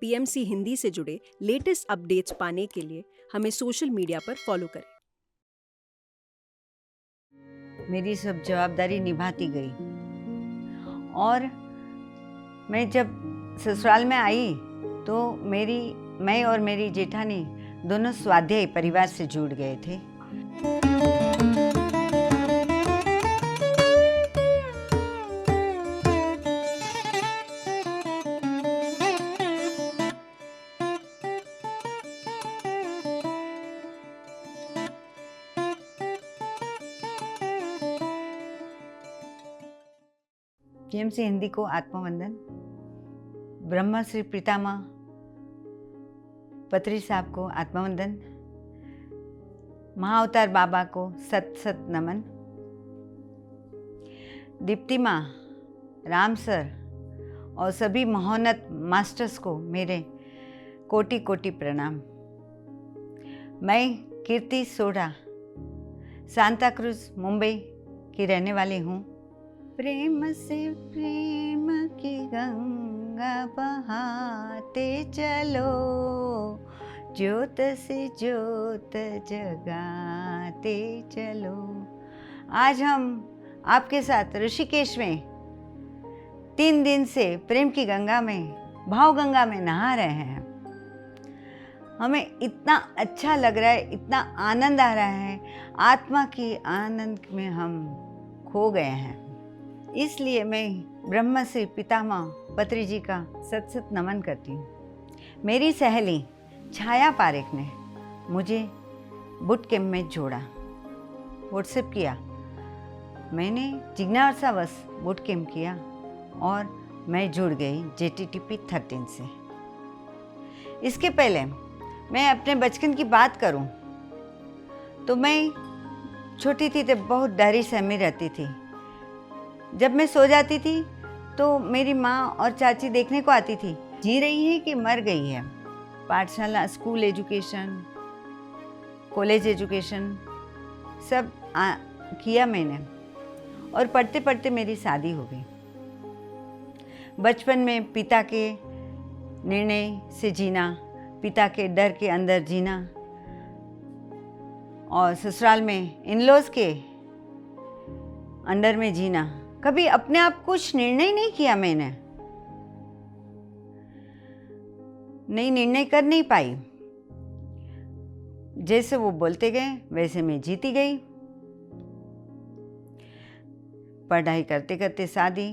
PMC Hindi से जुड़े latest updates पाने के लिए हमें सोशल मीडिया पर फॉलो करें। मेरी सब जवाबदारी निभाती गई और मैं जब ससुराल में आई तो मैं और मेरी जेठानी दोनों स्वाध्यायी परिवार से जुड़ गए थे। पीएमसी हिंदी को आत्मवंदन। ब्रह्मश्री पितामह पत्री साहब को आत्मवंदन। महाअवतार बाबा को सत सत नमन। दीप्ति माँ, राम सर और सभी महोन्नत मास्टर्स को मेरे कोटि कोटि प्रणाम। मैं कीर्ति सोढ़ा सांता क्रूज मुंबई की रहने वाली हूँ। प्रेम से प्रेम की गंगा बहाते चलो, ज्योत से ज्योत जगाते चलो। आज हम आपके साथ ऋषिकेश में 3 दिन से प्रेम की गंगा में, भाव गंगा में नहा रहे हैं। हमें इतना अच्छा लग रहा है, इतना आनंद आ रहा है, आत्मा की आनंद में हम खो गए हैं। इसलिए मैं ब्रह्मश्री पितामह पत्री जी का सत सत नमन करती हूँ। मेरी सहेली छाया पारेख ने मुझे बूट कैंप में जोड़ा, व्हाट्सएप किया। मैंने जिज्ञासावश बूट कैंप किया और मैं जुड़ गई JTTP 13 से। इसके पहले मैं अपने बचपन की बात करूं तो मैं छोटी थी तो बहुत डरी सहमी रहती थी। जब मैं सो जाती थी तो मेरी माँ और चाची देखने को आती थी, जी रही है कि मर गई है। पाठशाला, स्कूल एजुकेशन, कॉलेज एजुकेशन सब किया मैंने और पढ़ते पढ़ते मेरी शादी हो गई। बचपन में पिता के निर्णय से जीना, पिता के डर के अंदर जीना और ससुराल में इन-लॉज के अंडर में जीना। कभी अपने आप कुछ निर्णय नहीं किया मैंने, नहीं निर्णय कर नहीं पाई। जैसे वो बोलते गए वैसे मैं जीती गई। पढ़ाई करते करते शादी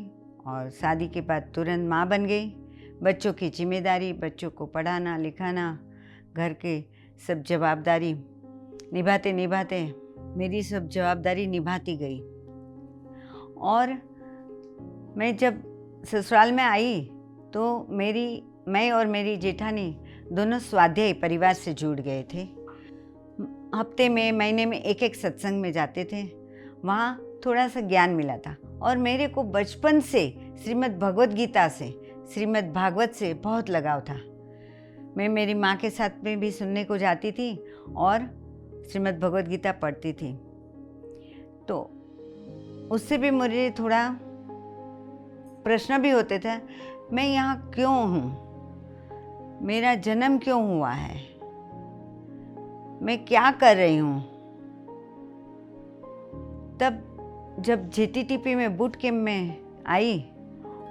और शादी के बाद तुरंत माँ बन गई। बच्चों की जिम्मेदारी, बच्चों को पढ़ाना लिखाना, घर के सब जवाबदारी निभाते निभाते मेरी सब जवाबदारी निभाती गई। और मैं जब ससुराल में आई तो मैं और मेरी जेठानी दोनों स्वाध्यायी परिवार से जुड़ गए थे। हफ्ते में, महीने में एक सत्संग में जाते थे। वहाँ थोड़ा सा ज्ञान मिला था और मेरे को बचपन से श्रीमद् भगवत गीता से, श्रीमद् भागवत से बहुत लगाव था। मैं मेरी माँ के साथ में भी सुनने को जाती थी और श्रीमद् भगवत गीता पढ़ती थी। तो उससे भी मुझे थोड़ा प्रश्न भी होते थे, मैं यहाँ क्यों हूँ, मेरा जन्म क्यों हुआ है, मैं क्या कर रही हूँ। तब जब JTTP में बूट कैंप में आई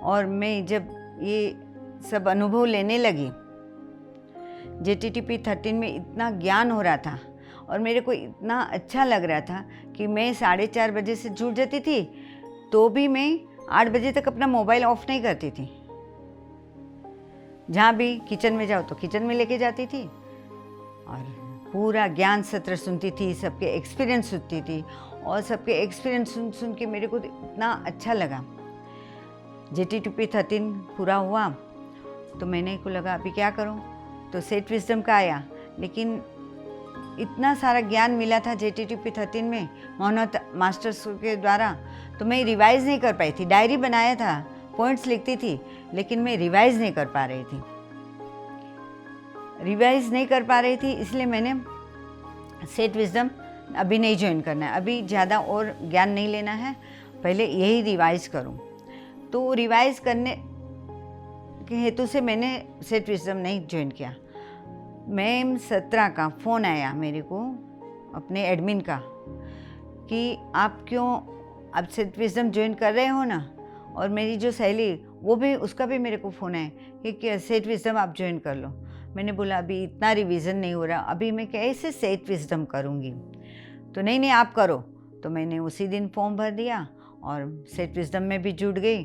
और मैं जब ये सब अनुभव लेने लगी, JTTP 13 में इतना ज्ञान हो रहा था और मेरे को इतना अच्छा लग रहा था कि मैं 4:30 बजे से जुड़ जाती थी तो भी मैं 8 बजे तक अपना मोबाइल ऑफ नहीं करती थी। जहाँ भी किचन में जाओ तो किचन में लेके जाती थी और पूरा ज्ञान सत्र सुनती थी, सबके एक्सपीरियंस सुनती थी और सबके एक्सपीरियंस सुन सुन के मेरे को इतना अच्छा लगा। JTTP 13 पूरा हुआ तो मैंने को लगा अभी क्या करूं, तो सेट विजडम का आया। लेकिन इतना सारा ज्ञान मिला था JTTP 13 में मोहनत मास्टर्स के द्वारा, तो मैं रिवाइज़ नहीं कर पाई थी। डायरी बनाया था, पॉइंट्स लिखती थी, लेकिन मैं रिवाइज़ नहीं कर पा रही थी। इसलिए मैंने सेट विजडम अभी नहीं ज्वाइन करना है, अभी ज़्यादा और ज्ञान नहीं लेना है, पहले यही रिवाइज़ करूं। तो रिवाइज़ करने के हेतु से मैंने सेट विजडम नहीं ज्वाइन किया। मैम 17 का फ़ोन आया मेरे को अपने एडमिन का कि आप क्यों अब सेट विजडम ज्वाइन कर रहे हो ना। और मेरी जो सहेली वो भी, उसका भी मेरे को फ़ोन आया कि सेट विजडम आप ज्वाइन कर लो। मैंने बोला अभी इतना रिवीजन नहीं हो रहा, अभी मैं कैसे सेट विजडम करूँगी। तो नहीं आप करो। तो मैंने उसी दिन फॉर्म भर दिया और सेट विजडम में भी जुड़ गई।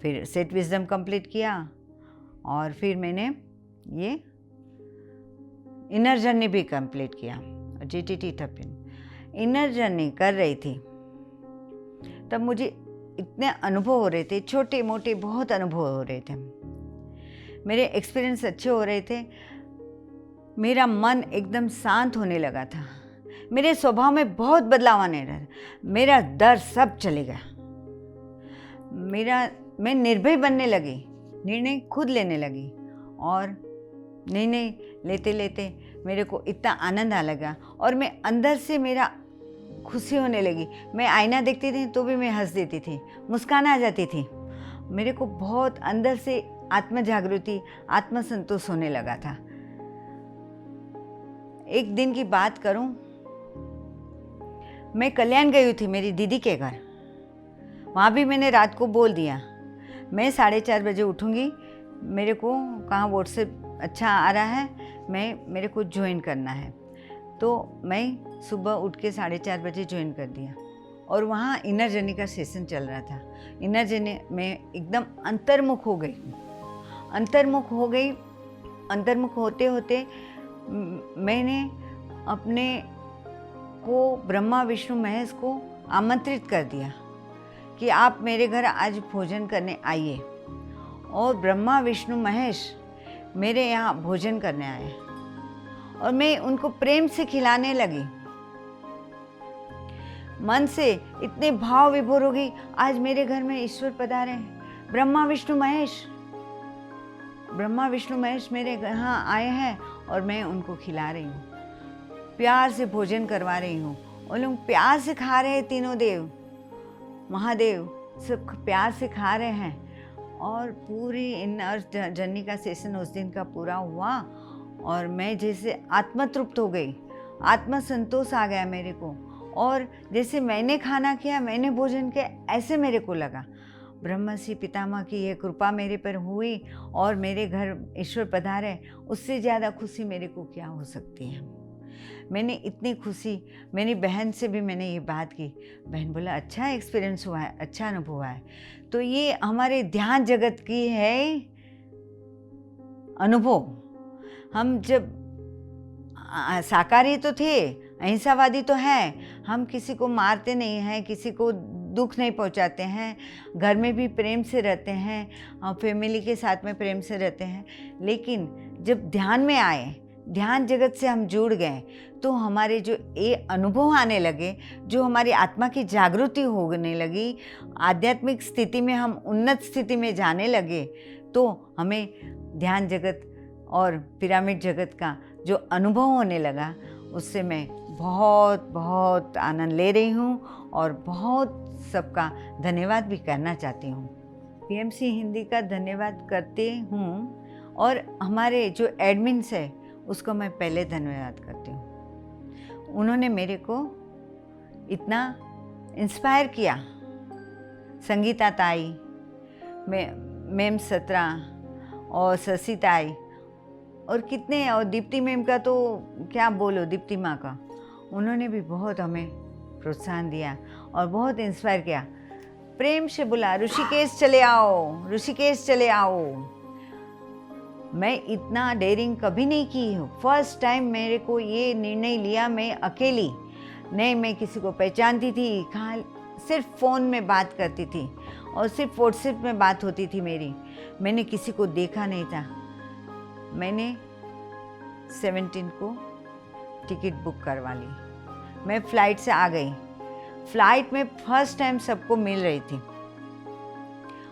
फिर सेट विजडम कंप्लीट किया और फिर मैंने ये इनर जर्नी भी कंप्लीट किया। GTT थपिन इनर जर्नी कर रही थी तब मुझे इतने अनुभव हो रहे थे, छोटे मोटे बहुत अनुभव हो रहे थे, मेरे एक्सपीरियंस अच्छे हो रहे थे। मेरा मन एकदम शांत होने लगा था, मेरे स्वभाव में बहुत बदलाव आने लगा, मेरा डर सब चले गया, मैं निर्भय बनने लगी, निर्णय खुद लेने लगी और निर्णय लेते लेते मेरे को इतना आनंद आ लगा और मैं अंदर से मेरा खुशी होने लगी। मैं आईना देखती थी तो भी मैं हंस देती थी, मुस्कान आ जाती थी। मेरे को बहुत अंदर से आत्म जागृति, आत्मसंतोष होने लगा था। एक दिन की बात करूं, मैं कल्याण गई थी मेरी दीदी के घर। वहाँ भी मैंने रात को बोल दिया मैं 4:30 बजे उठूँगी, मेरे को कहाँ व्हाट्सएप अच्छा आ रहा है, मेरे को ज्वाइन करना है। तो मैं सुबह उठ के 4:30 बजे ज्वाइन कर दिया और वहाँ इनर जर्नी का सेशन चल रहा था। इनर जर्नी में एकदम अंतर्मुख हो गई। अंतर्मुख होते होते मैंने अपने को ब्रह्मा विष्णु महेश को आमंत्रित कर दिया कि आप मेरे घर आज भोजन करने आइए। और ब्रह्मा विष्णु महेश मेरे यहाँ भोजन करने आए और मैं उनको प्रेम से खिलाने लगी। मन से इतने भाव विभोर हो गई, आज मेरे घर में ईश्वर पधारे हैं, ब्रह्मा विष्णु महेश मेरे यहाँ आए हैं और मैं उनको खिला रही हूँ, प्यार से भोजन करवा रही हूँ। और लोग प्यार से खा रहे हैं, तीनों देव महादेव सब प्यार से खा रहे हैं। और पूरी इनर जर्नी का सेशन उस दिन का पूरा हुआ और मैं जैसे आत्मतृप्त हो गई, आत्मसंतोष आ गया मेरे को। और जैसे मैंने खाना किया, मैंने भोजन किया, ऐसे मेरे को लगा ब्रह्मर्षि पितामह की ये कृपा मेरे पर हुई और मेरे घर ईश्वर पधारे, उससे ज़्यादा खुशी मेरे को क्या हो सकती है। मैंने इतनी खुशी, मेरी बहन से भी मैंने ये बात की, बहन बोला अच्छा एक्सपीरियंस हुआ है, अच्छा अनुभव हुआ है। तो ये हमारे ध्यान जगत की है अनुभव। हम जब शाकाहारी तो थे, अहिंसावादी तो हैं, हम किसी को मारते नहीं हैं, किसी को दुख नहीं पहुंचाते हैं, घर में भी प्रेम से रहते हैं, फैमिली के साथ में प्रेम से रहते हैं। लेकिन जब ध्यान में आए, ध्यान जगत से हम जुड़ गए तो हमारे जो ये अनुभव आने लगे, जो हमारी आत्मा की जागृति होने लगी, आध्यात्मिक स्थिति में हम उन्नत स्थिति में जाने लगे, तो हमें ध्यान जगत और पिरामिड जगत का जो अनुभव होने लगा, उससे मैं बहुत बहुत आनंद ले रही हूँ और बहुत सबका धन्यवाद भी करना चाहती हूँ। PMC हिंदी का धन्यवाद करती हूँ और हमारे जो एडमिन्स है उसको मैं पहले धन्यवाद करती हूँ। उन्होंने मेरे को इतना इंस्पायर किया। संगीता ताई, मैम 17 और शशि ताई और कितने, और दीप्ति मैम का तो क्या बोलो, दीप्ति माँ का, उन्होंने भी बहुत हमें प्रोत्साहन दिया और बहुत इंस्पायर किया। प्रेम से बोला ऋषिकेश चले आओ, ऋषिकेश चले आओ। मैं इतना डेयरिंग कभी नहीं की हूँ। फर्स्ट टाइम मेरे को ये निर्णय लिया, मैं अकेली नहीं, मैं किसी को पहचानती थी, कहाँ सिर्फ फ़ोन में बात करती थी और सिर्फ व्हाट्सएप में बात होती थी मेरी, मैंने किसी को देखा नहीं था। मैंने 17 को टिकट बुक करवा ली, मैं फ़्लाइट से आ गई। फ़्लाइट में फर्स्ट टाइम सबको मिल रही थी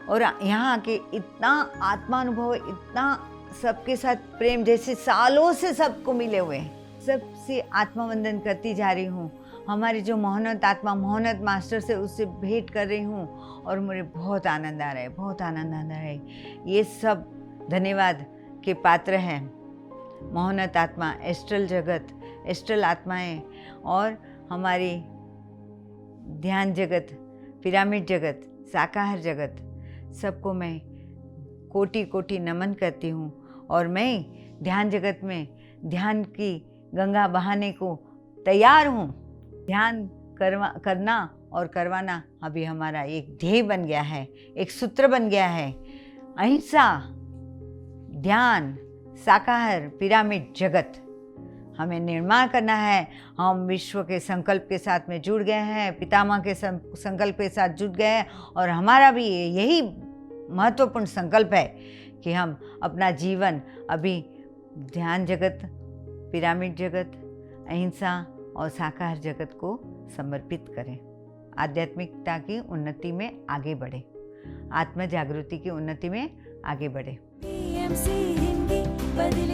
और यहाँ आके इतना आत्मानुभव, इतना सबके साथ प्रेम, जैसे सालों से सबको मिले हुए, सबसे आत्मवंदन करती जा रही हूँ। हमारी जो मोहनत आत्मा, मोहनत मास्टर से उससे भेंट कर रही हूँ और मुझे बहुत आनंद आ रहा है, बहुत आनंद आ रहा है। ये सब धन्यवाद के पात्र हैं महोन्नत आत्मा, एस्ट्रल जगत, एस्ट्रल आत्माएं और हमारी ध्यान जगत, पिरामिड जगत, शाकाहार जगत, सबको मैं कोटि कोटि नमन करती हूँ। और मैं ध्यान जगत में ध्यान की गंगा बहाने को तैयार हूँ। ध्यान करना और करवाना अभी हमारा एक ध्येय बन गया है, एक सूत्र बन गया है। अहिंसा, ध्यान, शाकाहार, पिरामिड जगत हमें निर्माण करना है। हम विश्व के संकल्प के साथ में जुड़ गए हैं, पितामह के संकल्प के साथ जुड़ गए हैं और हमारा भी यही महत्वपूर्ण संकल्प है कि हम अपना जीवन अभी ध्यान जगत, पिरामिड जगत, अहिंसा और शाकाहार जगत को समर्पित करें। आध्यात्मिकता की उन्नति में आगे बढ़े, आत्म जागृति की उन्नति में आगे बढ़े। TMC हिंदी बदले